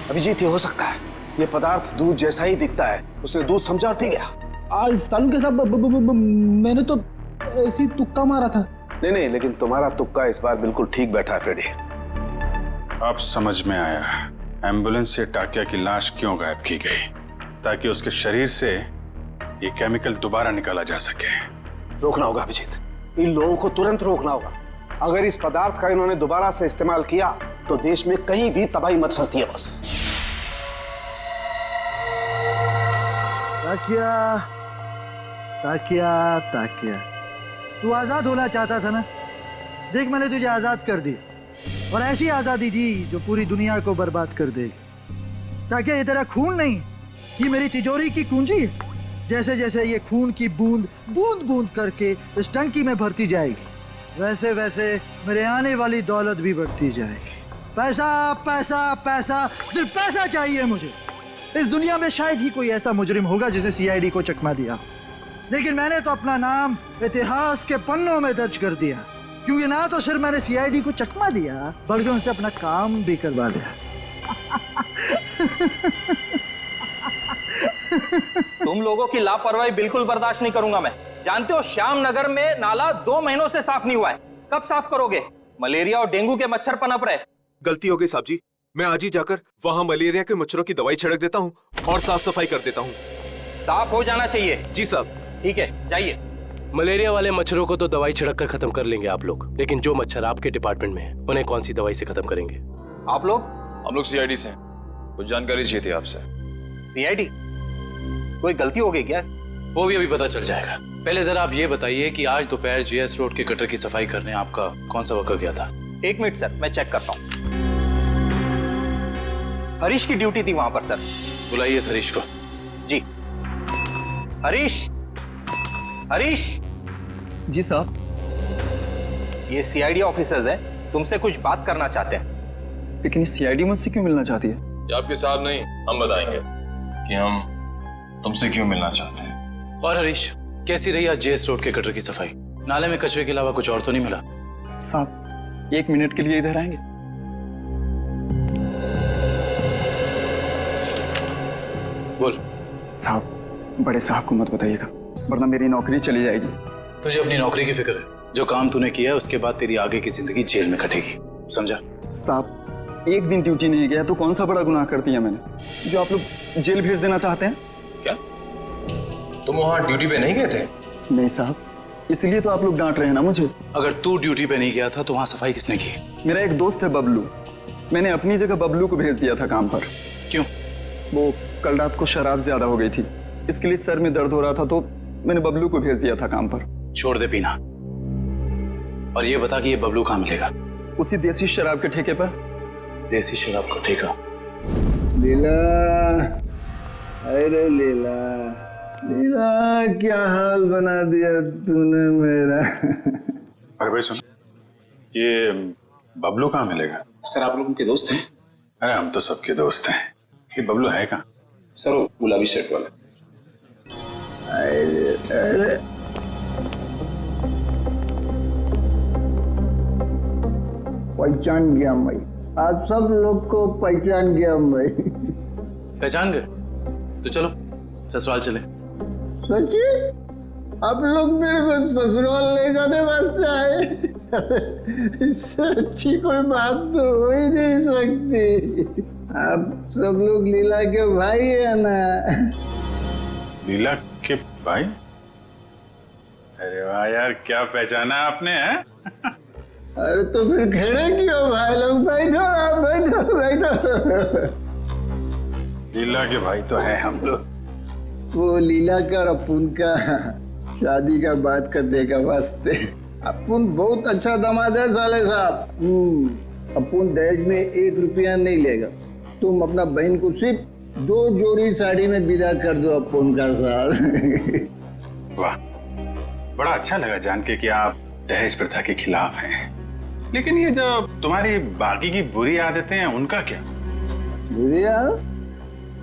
अभिजीत, ये हो सकता है। ये पदार्थ दूध जैसा ही दिखता है, उसने दूध समझा और पी गया। सालू के साथ मैंने तो ऐसी तुक्का मारा था। नहीं, लेकिन तुम्हारा तुक्का इस बार बिल्कुल ठीक बैठा है फ्रेडी। अब समझ में आया एम्बुलेंस से टाकिया की लाश क्यों गायब की गई, ताकि उसके शरीर से ये केमिकल दोबारा निकाला जा सके। रोकना होगा अभिजीत, इन लोगों को तुरंत रोकना होगा। अगर इस पदार्थ का इन्होंने दोबारा से इस्तेमाल किया तो देश में कहीं भी तबाही मच सकती है। बस ताकिया, ताकिया, ताकिया, तू आजाद होना चाहता था ना? देख, मैंने तुझे आजाद कर दिया, और ऐसी आजादी दी जो पूरी दुनिया को बर्बाद कर दे। ताकि ये तेरा खून नहीं, ये मेरी तिजोरी की कुंजी है। जैसे जैसे ये खून की बूंद बूंद बूंद करके इस टंकी में भरती जाएगी, वैसे वैसे मेरे आने वाली दौलत भी बढ़ती जाएगी। पैसा पैसा पैसा, सिर्फ पैसा चाहिए मुझे। इस दुनिया में शायद ही कोई ऐसा मुजरिम होगा जिसे सीआईडी को चकमा दिया, लेकिन मैंने तो अपना नाम इतिहास के पन्नों में दर्ज कर दिया, क्योंकि ना तो सिर्फ मैंने सीआईडी को चकमा दिया, बल्कि उनसे अपना काम भी करवा लिया। तुम लोगों की लापरवाही बिल्कुल बर्दाश्त नहीं करूंगा मैं। जानते हो, श्याम नगर में नाला 2 महीनों से साफ नहीं हुआ है। कब साफ करोगे? मलेरिया और डेंगू के मच्छर पनप रहे। गलती हो गई साहब जी, मैं आज ही जाकर वहाँ मलेरिया के मच्छरों की दवाई छिड़क देता हूँ और साफ सफाई कर देता हूँ। साफ हो जाना चाहिए। जी साहब। ठीक है, जाइए। मलेरिया वाले मच्छरों को तो दवाई छिड़क कर खत्म कर लेंगे आप लोग, लेकिन जो मच्छर आपके डिपार्टमेंट में है उन्हें कौन सी दवाई से खत्म करेंगे? आप लोग? हम लोग सीआईडी से, कुछ जानकारी चाहिए थी आपसे। सीआईडी? कोई गलती हो गई क्या? वो भी अभी पता चल जाएगा। पहले जरा आप ये बताइए कि आज दोपहर जीएस रोड के गटर की सफाई करने आपका कौन सा वर्कर गया था? 1 मिनट सर, मैं चेक करता हूँ। हरीश की ड्यूटी थी वहां पर सर। बुलाइए इस हरीश को। जी। हरीश, हरीश। जी साहब। ये सीआईडी ऑफिसर्स हैं, तुमसे कुछ बात करना चाहते हैं। लेकिन ये सीआईडी मुझसे क्यों मिलना चाहती है? ये आपके साहब नहीं, हम बताएंगे कि हम तुमसे क्यों मिलना चाहते हैं। और हरीश, कैसी रही आज जेएस रोड के गटर की सफाई? नाले में कचरे के अलावा कुछ और तो नहीं मिला? साहब, 1 मिनट के लिए इधर आएंगे? बोल। साहब, बड़े साहब को मत बताइएगा, वरना मेरी नौकरी चली जाएगी। तुझे अपनी नौकरी की फिक्र है? जो काम तूने किया है उसके बाद तेरी आगे की जिंदगी जेल में कटेगी, समझा? साहब, 1 दिन ड्यूटी नहीं गया तो कौन सा बड़ा गुनाह कर दिया मैंने, जो आप लोग जेल भेज देना चाहते हैं? क्या तुम वहां ड्यूटी पे नहीं गए थे? नहीं साहब, इसलिए तो आप लोग डांट रहे हैं ना मुझे। अगर तू ड्यूटी पे नहीं गया था तो वहां सफाई किसने की? मेरा एक दोस्त है बबलू, मैंने अपनी जगह बबलू को भेज दिया था काम पर। क्यों? वो कल रात को शराब ज्यादा हो गई थी, इसके लिए सर में दर्द हो रहा था, तो मैंने बबलू को भेज दिया था काम पर। छोड़ दे पीना और ये बता कि ये बबलू कहाँ मिलेगा? उसी देसी शराब के ठेके पर। देसी शराब का ठेका? लीला, अरे लीला, लीला क्या हाल बना दिया तूने मेरा। अरे भाई सुन, ये बबलू कहाँ मिलेगा? सर आप लोग उनके दोस्त हैं? अरे हम तो सबके दोस्त हैं। ये बबलू है कहाँ? सर वो गुलाबी शर्ट वाला। अरे अरे पहचान गया भाई, आप सब लोग को पहचान गया भाई। पहचान गए? तो चलो ससुराल चले। सच्ची? आप लोग मेरे को ससुराल ले जाने वास्ते आए? इससे अच्छी कोई बात तो हो ही नहीं सकती। आप सब लोग लीला के भाई है ना? लीला के भाई? अरे वाह यार, क्या पहचाना आपने है? अरे तो फिर खड़े क्यों भाई लोग? बैठो आप, बैठो बैठो। लीला के भाई तो है हम लोग। वो लीला का और अपुन का शादी का बात करने का वास्ते। अपुन बहुत अच्छा दामाद है साले साहब। अपुन दहेज में 1 रुपया नहीं लेगा। तुम अपना बहन को सिर्फ 2 जोड़ी साड़ी में विदा कर दो अपुन का साथ। वाह, बड़ा अच्छा लगा जान के कि आप दहेज प्रथा के खिलाफ हैं। लेकिन ये जो तुम्हारी बाकी की बुरी आदतें हैं उनका क्या? बुरी आदत?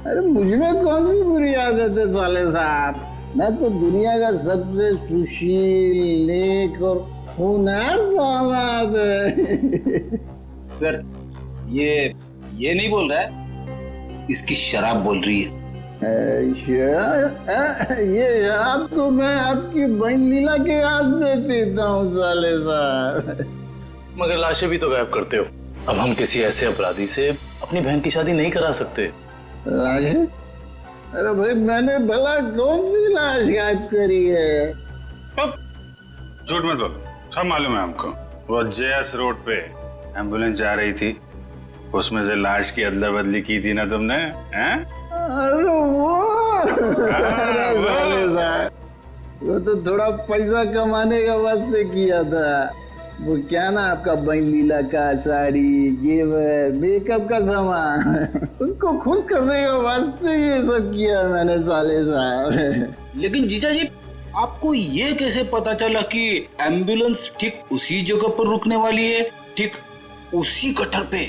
अरे मुझ में कौन सी बुरी आदत है साले साहब? मैं तो दुनिया का सबसे सुशील, नेक और होनहार दामाद है। सर ये नहीं बोल रहा है, इसकी शराब बोल रही है। ये शराब तो मैं आपकी बहन लीला के हाथ में पीता हूँ साले साहब। मगर लाशें भी तो गायब करते हो। अब हम किसी ऐसे अपराधी से अपनी बहन की शादी नहीं करा सकते। लाशें? अरे भाई मैंने भला कौन सी लाश गायब करी है? झूठ मत बोलो, सब मालूम है हमको। वो जेएस रोड पे एम्बुलेंस जा रही थी, उसमें से लाश की अदला बदली की थी ना तुमने? हैं? अरे वो तो थोड़ा पैसा कमाने का वास्ते किया था। वो क्या ना आपका बहन लीला का साड़ी, जेवर, मेकअप का सामान, उसको खुश करने के वास्ते ये सब किया मैंने साले साहब। लेकिन जीजा जी, आपको ये कैसे पता चला कि एम्बुलेंस ठीक उसी जगह पर रुकने वाली है, ठीक उसी कटर पे?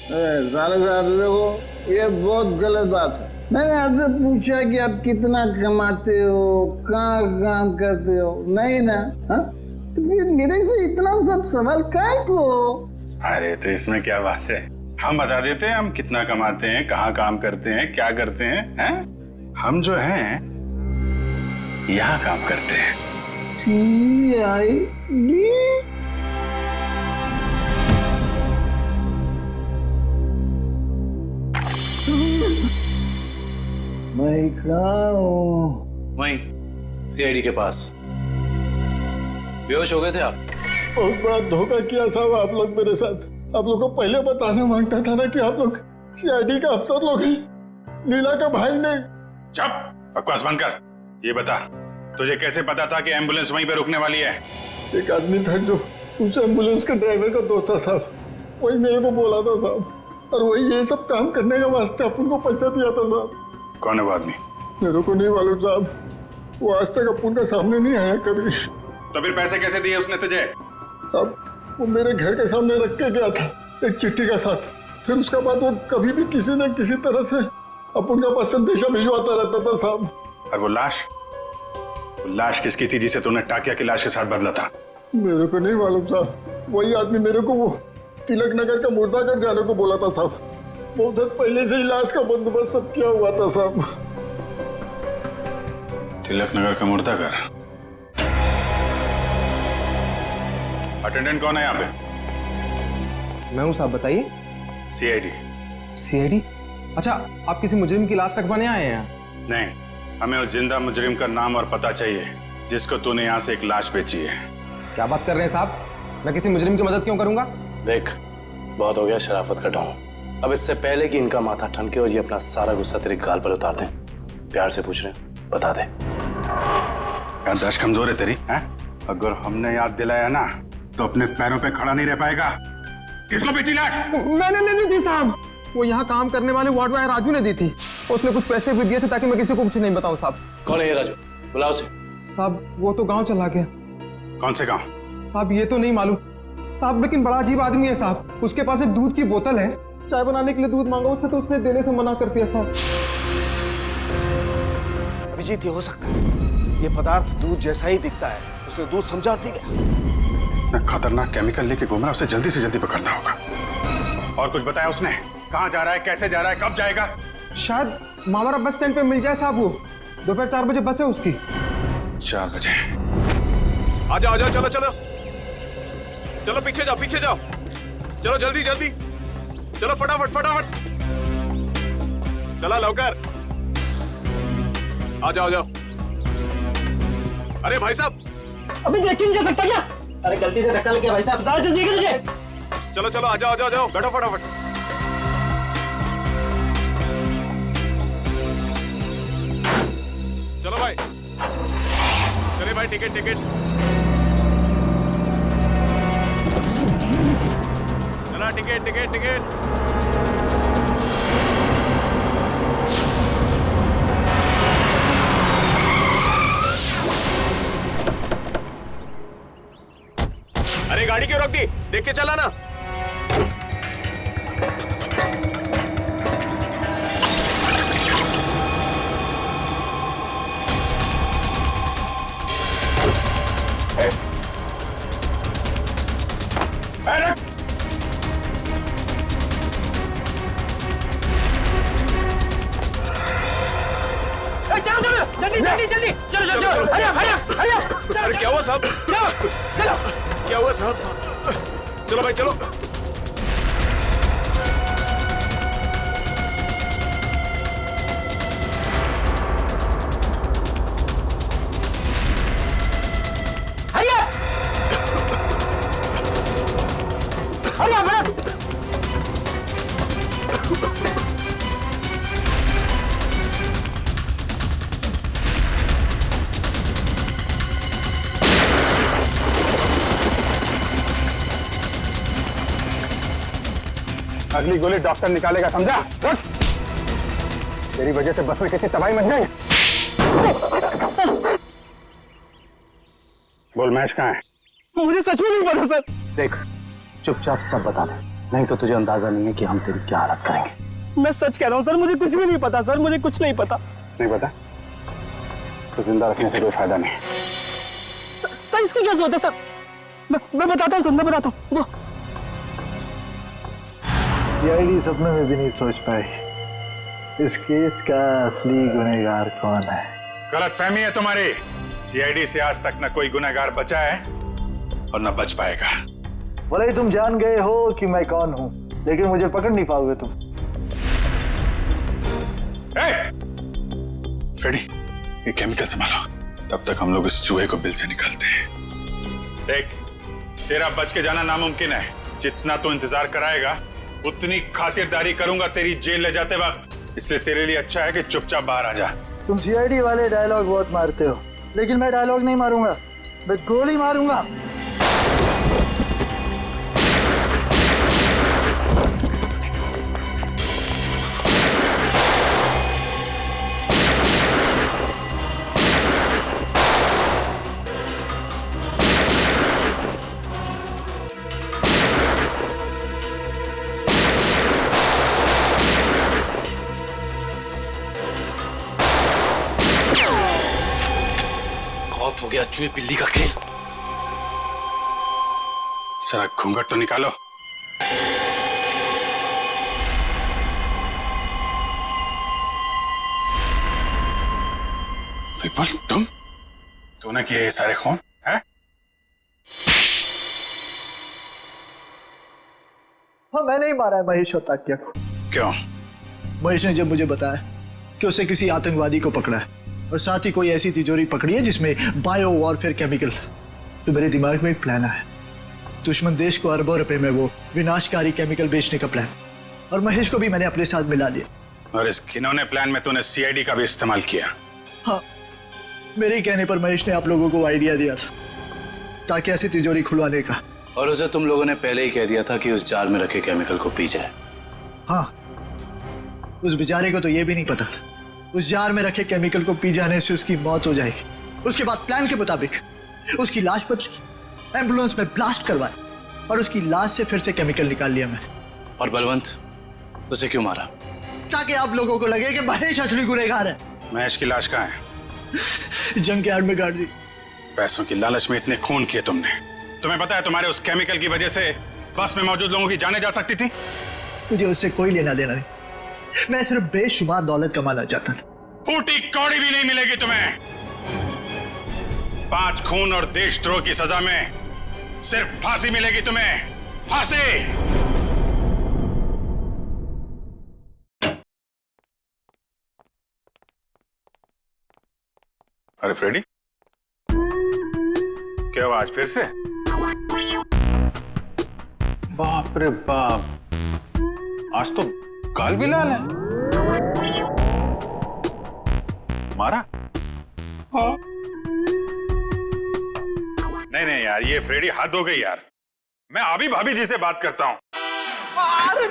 साले साहब देखो, ये बहुत गलत बात है। मैंने आपसे पूछा कि आप कितना कमाते हो, कहाँ काम करते हो, नहीं ना? हाँ? तो फिर मेरे से इतना सब सवाल काहे को? अरे तो इसमें क्या बात है, हम बता देते हैं हम कितना कमाते हैं, कहाँ काम करते हैं, क्या करते हैं, हैं? हम जो हैं यहाँ काम करते हैं। CID? मैं कहाँ हूँ? वहीं सीआईडी के पास। बेहोश हो गए थे आप? बहुत बड़ा धोखा किया साहब आप लोग मेरे साथ। आप लोग को पहले बताना मांगता था ना कि आप लोग सीआईडी का अफसर लोग हैं। लीला का भाई ने। चुप, बकवास बंद कर। ये बता, तुझे कैसे पता था कि एम्बुलेंस वहीं पे रुकने वाली है? एक आदमी था जो उस एम्बुलेंस के ड्राइवर का दोस्त था साहब, वही मेरे को बोला था साहब, और वही ये सब काम करने के वास्ते अपन को पैसा दिया था साहब। कौन है वो आदमी? मेरे को नहीं मालूम साहब, वो आज तक अपन का सामने नहीं आया कभी। तो फिर पैसे कैसे दिए उसने तुझे? साहब वो मेरे घर के सामने रख के गया था एक चिट्ठी के साथ। फिर उसके बाद वो कभी भी किसी न किसी तरह से अपन का पास संदेशा भिजवाता रहता था साहब। और वो लाश किसकी थी जिसे तूने टाकिया की लाश के साथ बदला था? मेरे को नहीं मालूम साहब, वही आदमी मेरे को वो तिलक नगर का मुर्दाघर जाने को बोला था साहब। बहुत दिन पहले से ही लाश का बंदोबस्त सब किया हुआ था साहब। तिलक नगर का मुर्दाघर? अटेंडेंट कौन है यहाँ पे? मैं हूँ साहब, बताइए। सीआईडी। सीआईडी? अच्छा, आप किसी मुजरिम की लाश रखवाने आए हैं यहाँ? नहीं, हमें उस जिंदा मुजरिम का नाम और पता चाहिए जिसको तूने यहाँ से एक लाश बेची है। क्या बात कर रहे हैं साहब? मैं किसी मुजरिम की मदद क्यों करूंगा? देख, बहुत हो गया शराफत का ढोंग। अब इससे पहले कि इनका माथा ठनके और ये अपना सारा गुस्सा तेरे गाल पर उतार दें, प्यार से पूछ रहे हैं, बता दे। याददाश्त कमजोर है तेरी, हैं? अगर हमने याद दिलाया ना तो अपने पैरों पे खड़ा नहीं रह पाएगा। किसको बेची लाश? मैंने नहीं दी साहब, वो यहाँ काम करने वाले वार्ड बॉय राजू ने दी थी। उसने कुछ पैसे भी दिए थे ताकि मैं किसी को कुछ नहीं बताऊं साहब। कौन है ये राजू? बुलाओ उसे। साहब वो तो गांव चला गया। कौन से गांव? साहब ये तो नहीं मालूम साहब, लेकिन बड़ा अजीब आदमी है साहब। उसके पास एक दूध की बोतल है, चाय बनाने के लिए दूध मांगा उससे तो उसने देने से मना कर दिया साहब। अभिजीत, ये हो सकता है ये पदार्थ दूध जैसा ही दिखता है, उसने दूध समझा और पी गया। खतरनाक केमिकल लेके घूम रहा, उसे जल्दी से जल्दी पकड़ना होगा। और कुछ बताया उसने? कहाँ जा रहा है, कैसे जा रहा है, कब जाएगा? शायद मावरा बस स्टैंड पे मिल जाए साहब। वो दोपहर 4 बजे बस है उसकी। 4 बजे? आ जाओ, चलो चलो चलो, पीछे जाओ, पीछे जाओ, चलो जल्दी जल्दी, चलो फटाफट फटाफट, चला लवकर, आ जाओ, आ जाओ। अरे भाई साहब, अभी देख नहीं जा सकता क्या? अरे गलती से धक्का लग गया भाई साहब, जरा जल्दी कीजिए। चलो चलो, आ जाओ, आ जाओ, आ जाओ, बैठो फटाफट। चलो भाई, चले भाई, टिकट टिकट, चला टिकट टिकट टिकट। अरे गाड़ी क्यों रोक दी? देख के चला ना। जल्दी जल्दी जल्दी, चलो चलो चलो, हरिया हरिया हरिया। अरे क्या हुआ साहब? क्या हुआ साहब? चलो भाई चलो। हरिया हरिया मैडम। अगली गोली डॉक्टर निकालेगा, समझा? उठ! तेरी वजह से बस में किसी तबाही मच जाएंगे। बोल, महेश कहाँ है? मुझे सच में नहीं पता सर। देख, चुपचाप सब बता दे, नहीं तो तुझे अंदाजा नहीं है कि हम तेरी क्या हालत करेंगे। मैं सच कह रहा हूँ सर, मुझे कुछ भी नहीं पता सर, मुझे कुछ नहीं पता। नहीं पता तो जिंदा रखने से कोई फायदा नहीं। सर इसकी क्या जरूरत है सर? मैं बताता हूँ सर, मैं बताता हूँ। सीआईडी सपने में भी नहीं सोच पाई इस केस का असली गुनहगार कौन है। गलतफहमी है तुम्हारी। सीआईडी से आज तक न कोई गुनहगार बचा है और न बच पाएगा। भले ही तुम जान गए हो कि मैं कौन हूं, लेकिन मुझे पकड़ नहीं पाओगे तुम। फ्रेडी, ये केमिकल संभालो, तब तक हम लोग इस चूहे को बिल से निकालते हैं। देख, तेरा बच के जाना नामुमकिन है। जितना तू इंतजार कराएगा उतनी खातिरदारी करूंगा तेरी जेल ले जाते वक्त। इसलिए तेरे लिए अच्छा है कि चुपचाप बाहर आ जा। तुम सीआईडी वाले डायलॉग बहुत मारते हो, लेकिन मैं डायलॉग नहीं मारूंगा, मैं गोली मारूंगा। हो गया चूहे बिल्ली का खेल। सारा घूंघट तो निकालो। विपुल, तूने किए ये सारे खून है? हाँ, मैंने ही मारा है महेश और ताकिया को। क्यों? महेश ने जब मुझे बताया कि उसे किसी आतंकवादी को पकड़ा है और साथ ही कोई ऐसी तिजोरी पकड़ी है जिसमें बायो वॉरफेयर केमिकल था, तो मेरे दिमाग में एक प्लान आया। दुश्मन देश को अरबों रुपए में वो विनाशकारी केमिकल बेचने का प्लान। और महेश को भी मैंने अपने साथ मिला लिया। और इस घिनौने प्लान में तूने सीआईडी का भी इस्तेमाल किया। हाँ, मेरे कहने पर महेश ने आप लोगों को आइडिया दिया था ताकि ऐसी तिजोरी खुलवाने का। और उसे तुम लोगों ने पहले ही कह दिया था कि उस जार में रखे केमिकल को पी जाए। हाँ, उस बेचारे को तो ये भी नहीं पता था उस जार में रखे केमिकल को पी जाने से उसकी मौत हो जाएगी। उसके बाद प्लान के मुताबिक उसकी लाश पर एम्बुलेंस में ब्लास्ट करवाया और उसकी लाश से फिर से केमिकल निकाल लिया मैंने। और बलवंत, उसे क्यों मारा? ताकि आप लोगों को लगे कि महेश असली गुनहगार है। महेश की लाश कहाँ है? जंग के आड़ में गाड़ दी। पैसों की लालच में इतने खून किए तुमने। तुम्हें पता है तुम्हारे उस केमिकल की वजह से बस में मौजूद लोगों की जानें जा सकती थी। मुझे उससे कोई लेना देना नहीं, मैं सिर्फ बेशुमार दौलत कमाना चाहता था। फूटी कौड़ी भी नहीं मिलेगी तुम्हें। 5 खून और देशद्रोह की सजा में सिर्फ फांसी मिलेगी तुम्हें, फांसी। अरे फ्रेडी, क्या हुआ आज फिर से? बाप रे बाप, आज तो गाल भी लाल है। मारा? हाँ। नहीं यार, ये फ्रेडी हद हो गई यार। मैं अभी भाभी जी से बात करता हूँ। अरे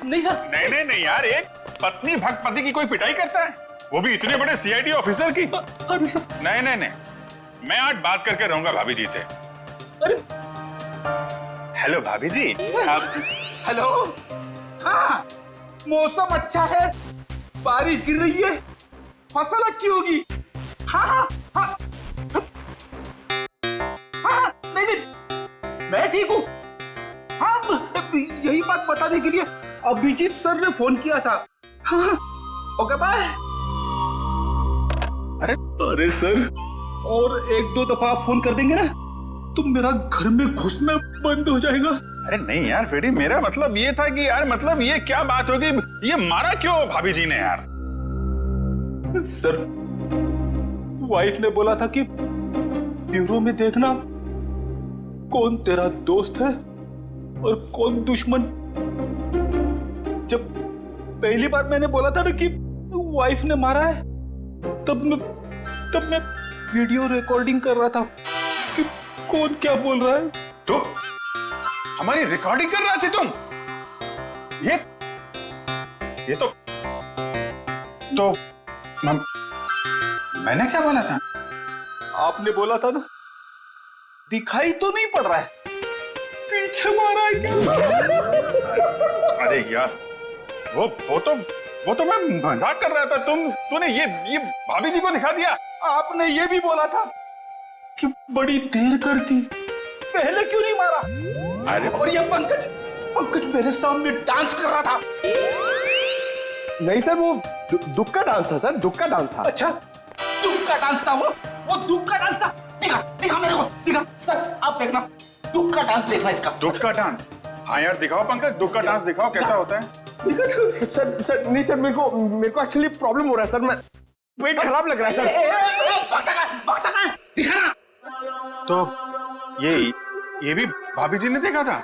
नहीं सर। नहीं यार, एक पत्नी भक्त पति की कोई पिटाई करता है, वो भी इतने बड़े सीआईडी ऑफिसर की? अरे सर। नहीं, मैं आज बात करके रहूंगा भाभी जी से। अरे हेलो भाभी जी। हेलो। हाँ, मौसम अच्छा है, बारिश गिर रही है, फसल अच्छी होगी। हाँ, नहीं, मैं ठीक हूँ। हाँ, यही बात बताने के लिए अभिजीत सर ने फोन किया था। हाँ, ओके बाय। अरे सर, और 1-2 दफा आप फोन कर देंगे ना तो मेरा घर में घुसना बंद हो जाएगा। अरे नहीं यार फ्रेडी, मेरा मतलब ये था कि यार, मतलब ये क्या बात होगी, ये मारा क्यों भाभी जी ने यार? सर, वाइफ ने बोला था कि ब्यूरो में देखना कौन तेरा दोस्त है और कौन दुश्मन। जब पहली बार मैंने बोला था ना कि वाइफ ने मारा है, तब मैं वीडियो रिकॉर्डिंग कर रहा था कि कौन क्या बोल रहा है। तो हमारी रिकॉर्डिंग कर रहे थे तुम? ये तो मैंने क्या बोला था? आपने बोला था ना, दिखाई तो नहीं पड़ रहा है, पीछे मारा है क्या? अरे यार, वो तो मैं मजाक कर रहा था। तूने ये भाभी जी को दिखा दिया। आपने ये भी बोला था कि बड़ी देर कर दी, पहले क्यों नहीं मारा? अरे और ये पंकज मेरे सामने डांस कर रहा था। नहीं सर, वो दुख का डांस था सर, दुख का डांस था। अच्छा, दुख का डांस था वो दुख का डांस था। दिखा मेरे को, दिखा सर, आप देखना, दुख का डांस देखना इसका। दुख का डांस? हाँ यार, दिखाओ पंकज, दुख का डांस दिखाओ, कैसा होता है? सर नहीं सर, मेरे को एक्चुअली प्रॉब्लम हो रहा है सर, मैं पेट खराब लग रहा है सर। दिखाना। तो ये भी भाभी जी ने देखा था?